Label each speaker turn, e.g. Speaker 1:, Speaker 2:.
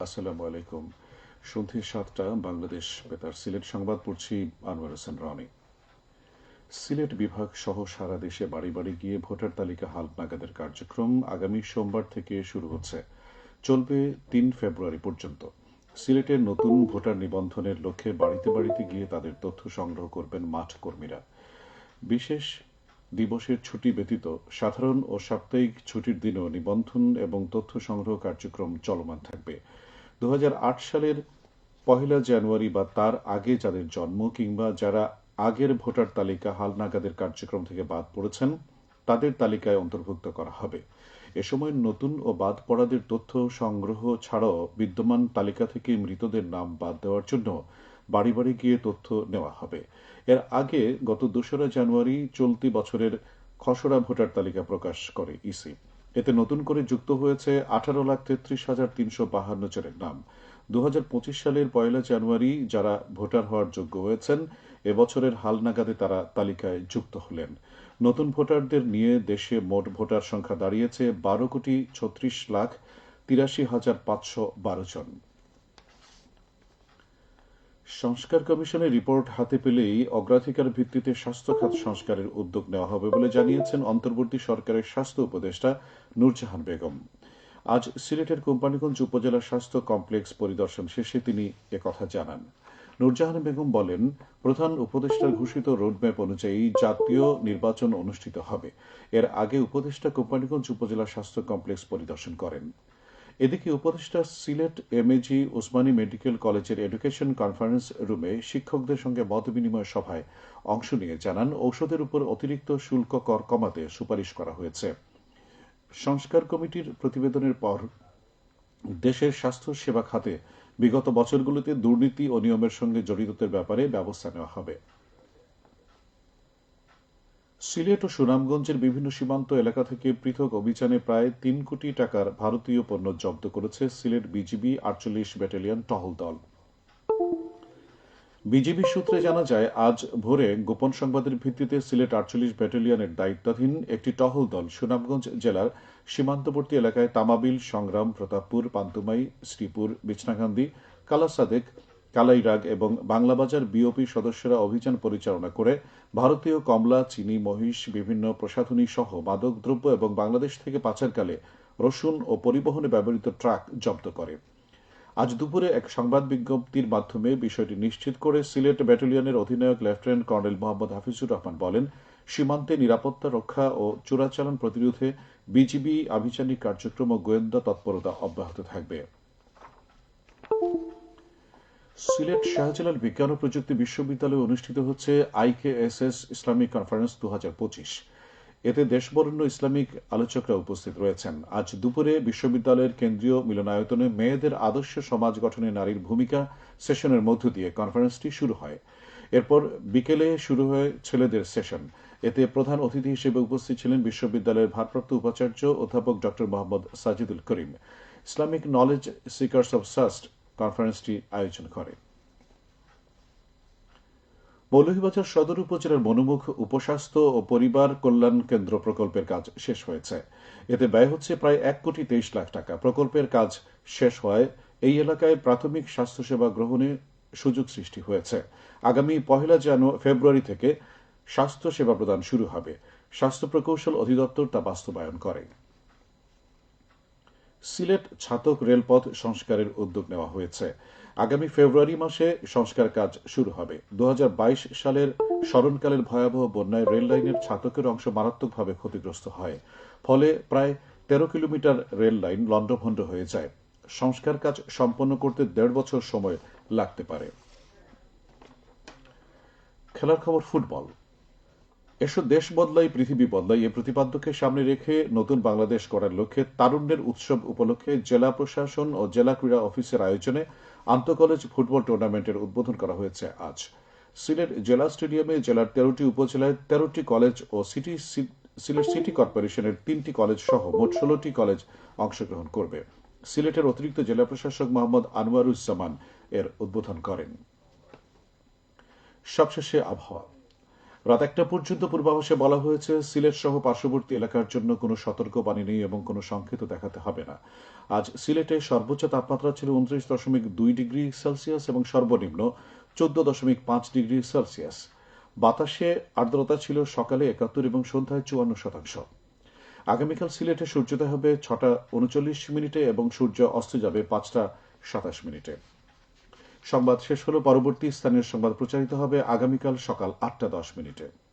Speaker 1: আসসালামু আলাইকুম। সন্ধে ৭টা বাংলাদেশ বেতার সিলেট সংবাদ পড়ছি আনোয়ার হোসেন রনি। সিলেট বিভাগ সহ সারা দেশে বাড়ি বাড়ি গিয়ে ভোটার তালিকা হালনাগাদের কার্যক্রম আগামী সোমবার থেকে শুরু হচ্ছে, চলবে ৩ ফেব্রুয়ারি পর্যন্ত। সিলেটের নতুন ভোটার নিবন্ধনের লক্ষ্যে বাড়িতে বাড়িতে গিয়ে তাদের তথ্য সংগ্রহ করবেন মাঠ কর্মীরা। বিশেষ দিবসের ছুটি ব্যতীত সাধারণ ও সাপ্তাহিক ছুটির দিনও নিবন্ধন এবং তথ্য সংগ্রহ কার্যক্রম চলমান থাকবে। ২০০৮ সালের ১লা জানুয়ারি বা তার আগে যাদের জন্ম কিংবা যারা আগের ভোটার তালিকা হালনাগাদের কার্যক্রম থেকে বাদ পড়েছেন তাদের তালিকায় অন্তর্ভুক্ত করা হবে। এ সময় নতুন ও বাদ পড়াদের তথ্য সংগ্রহ ছাড়াও বিদ্যমান তালিকা থেকে মৃতদের নাম বাদ দেওয়ার জন্য বাড়ি বাড়ি গিয়ে তথ্য নেওয়া হবে। এর আগে গত ২রা জানুয়ারি চলতি বছরের খসড়া ভোটার তালিকা প্রকাশ করে ইসি। এতে নতুন করে যুক্ত হয়েছে ১৮,৩৩,৩৫২ জনের নাম। ২০২৫ সালের ১লা জানুয়ারি যারা ভোটার হওয়ার যোগ্য হয়েছেন এবছরের হালনাগাদে তারা তালিকায় যুক্ত হলেন। নতুন ভোটারদের নিয়ে দেশে মোট ভোটার সংখ্যা দাঁড়িয়েছে ১২,৩৬,৮৩,৫১২ জন। সংস্কার কমিশনের রিপোর্ট হাতে পেলেই অগ্রাধিকার ভিত্তিতে স্বাস্থ্য খাত সংস্কারের উদ্যোগ নেওয়া হবে বলে জানিয়েছেন অন্তর্বর্তী সরকারের স্বাস্থ্য উপদেষ্টা নূরজাহান বেগম। আজ সিলেটের কোম্পানীগঞ্জ উপজেলা স্বাস্থ্য কমপ্লেক্স পরিদর্শন শেষে তিনি একথা জানান। নূরজাহান বেগম বলেন, প্রধান উপদেষ্টার ঘোষিত রোডম্যাপ অনুযায়ী জাতীয় নির্বাচন অনুষ্ঠিত হবে। এর আগে উপদেষ্টা কোম্পানীগঞ্জ উপজেলা স্বাস্থ্য কমপ্লেক্স পরিদর্শন করেন। এদিকে উপদেষ্টা সিলেট এমএজি ওসমানী মেডিকেল কলেজের এডুকেশন কনফারেন্স রুমে শিক্ষকদের সঙ্গে মতবিনিময় সভায় অংশ নিয়ে জানান, ঔষধের উপর অতিরিক্ত শুল্ক কর কমাতে সুপারিশ করা হয়েছে। সংস্কার কমিটির প্রতিবেদনের পর দেশের স্বাস্থ্য সেবা খাতে বিগত বছরগুলোতে দুর্নীতি ও নিয়মের সঙ্গে জড়িতদের ব্যাপারে ব্যবস্থা নেওয়া হবে। সিলেট ও সুনামগঞ্জের বিভিন্ন সীমান্ত এলাকা থেকে পৃথক অভিযানে প্রায় ৩ কোটি টাকার ভারতীয় পণ্য জব্দ করেছে সিলেট বিজিবি ৪৮ ব্যাটালিয়ন টহল দল। বিজিবি সূত্রে জানা যায়, আজ ভোরে গোপন সংবাদের ভিত্তিতে সিলেট ৪৮ ব্যাটালিয়নের দায়িত্বাধীন একটি টহল দল সুনামগঞ্জ জেলার সীমান্তবর্তী এলাকায় তামাবিল, সংগ্রাম, প্রতাপপুর, পান্তুমাই, শ্রীপুর, বিছনাকান্দি, কালাসাদেক, কালাইরাগ এবং বাংলাবাজার বিওপি সদস্যরা অভিযান পরিচালনা করে ভারতীয় কমলা, চিনি, মহিষ, বিভিন্ন প্রসাধনী সহ মাদকদ্রব্য এবং বাংলাদেশ থেকে পাচারকালে রসুন ও পরিবহনে ব্যবহৃত ট্রাক জব্দ করে। আজ দুপুরে এক সংবাদ বিজ্ঞপ্তির মাধ্যমে বিষয়টি নিশ্চিত করে সিলেট ব্যাটালিয়নের অধিনায়ক লেফটেন্যান্ট কর্নেল মোহাম্মদ হাফিজুর রহমান বলেন, সীমান্তে নিরাপত্তা রক্ষা ও চোরাচালান প্রতিরোধে বিজিবি আভিযানিক কার্যক্রম ও গোয়েন্দা তৎপরতা অব্যাহত থাকবে। সিলেট শাহজালাল বিজ্ঞান ও প্রযুক্তি বিশ্ববিদ্যালয়ে অনুষ্ঠিত হচ্ছে IKSS ইসলামিক কনফারেন্স ২০২৫। এতে দেশবরেণ্য ইসলামিক আলোচকরা উপস্থিত রয়েছেন। আজ দুপুরে বিশ্ববিদ্যালয়ের কেন্দ্রীয় মিলনায়তনে মেয়েদের আদর্শ সমাজ গঠনে নারীর ভূমিকা সেশনের মধ্য দিয়ে কনফারেন্সটি শুরু হয়। এরপর বিকেলে শুরু হয় ছেলেদের সেশন। এতে প্রধান অতিথি হিসেবে উপস্থিত ছিলেন বিশ্ববিদ্যালয়ের ভারপ্রাপ্ত উপাচার্য অধ্যাপক ড Mohammad Sajidul Karim. Islamic knowledge seekers of SUST কনফারেন্সটি আয়োজন করে। মৌলভীবাজার সদর উপজেলার মনোমুখ উপস্বাস্থ্য ও পরিবার কল্যাণ কেন্দ্র প্রকল্পের কাজ শেষ হয়েছে। এতে ব্যয় হচ্ছে প্রায় ১,২৩,০০,০০০ টাকা। প্রকল্পের কাজ শেষ হওয়ায় এই এলাকায় প্রাথমিক স্বাস্থ্যসেবা গ্রহণে সুযোগ সৃষ্টি হয়েছে। আগামী ১লা ফেব্রুয়ারি থেকে স্বাস্থ্যসেবা প্রদান শুরু হবে। স্বাস্থ্য প্রকৌশল অধিদপ্তর তা বাস্তবায়ন করে। সিলেট ছাতক রেলপথ সংস্কারের উদ্যোগ নেওয়া হয়েছে। আগামী ফেব্রুয়ারি মাসে সংস্কার কাজ শুরু হবে। ২০২২ সালের স্মরণকালের ভয়াবহ বন্যায় রেল লাইনের ছাতকের অংশ মারাত্মকভাবে ক্ষতিগ্রস্ত হয়। ফলে প্রায় ১৩ কিলোমিটার রেল লাইন লণ্ডভণ্ড হয়ে যায়। সংস্কার কাজ সম্পন্ন করতে ১.৫ বছর সময় লাগতে পারে। খেলার খবর ফুটবল। এসো দেশ বদলাই পৃথিবী বদলাই এ প্রতিপাদ্যকে সামনে রেখে নতুন বাংলাদেশ গড়ার লক্ষ্যে তারুণ্যের উৎসব উপলক্ষে জেলা প্রশাসন ও জেলা ক্রীড়া অফিসের আয়োজনে আন্তঃকলেজ ফুটবল টুর্নামেন্টের উদ্বোধন করা হয়েছে আজ। সিলেট জেলা স্টেডিয়ামে জেলার ১৩টি উপজেলায় ১৩টি কলেজ ও সিলেট সিটি কর্পোরেশনের ৩টি কলেজ সহ মোট ১৬টি কলেজ অংশগ্রহণ করবে। সিলেটের অতিরিক্ত জেলা প্রশাসক মোহাম্মদ আনোয়ারুজ্জামান এর উদ্বোধন করেন। সবশেষে আবহাওয়া। রাত ১টা পর্যন্ত পূর্বাভাসে বলা হয়েছে, সিলেট সহ পার্শ্ববর্তী এলাকার জন্য কোনো সতর্কবাণী নেই এবং কোনো সংকেত দেখাতে হবে না। আজ সিলেটে সর্বোচ্চ তাপমাত্রা ছিল ২৯.২ ডিগ্রি সেলসিয়াস এবং সর্বনিম্ন ১৪.৫ ডিগ্রি সেলসিয়াস। বাতাসে আর্দ্রতা ছিল সকালে ৭১ এবং সন্ধ্যায় ৫৪%। আগামীকাল সিলেটে সূর্যোদয় হবে ৬টা ৩৯ এবং সূর্য অস্ত যাবে ৫টা ২৭। সংবাদ শেষ হলো। পরবর্তী স্থানীয় সংবাদ প্রচারিত হবে আগামীকাল সকাল ৮টা ১০।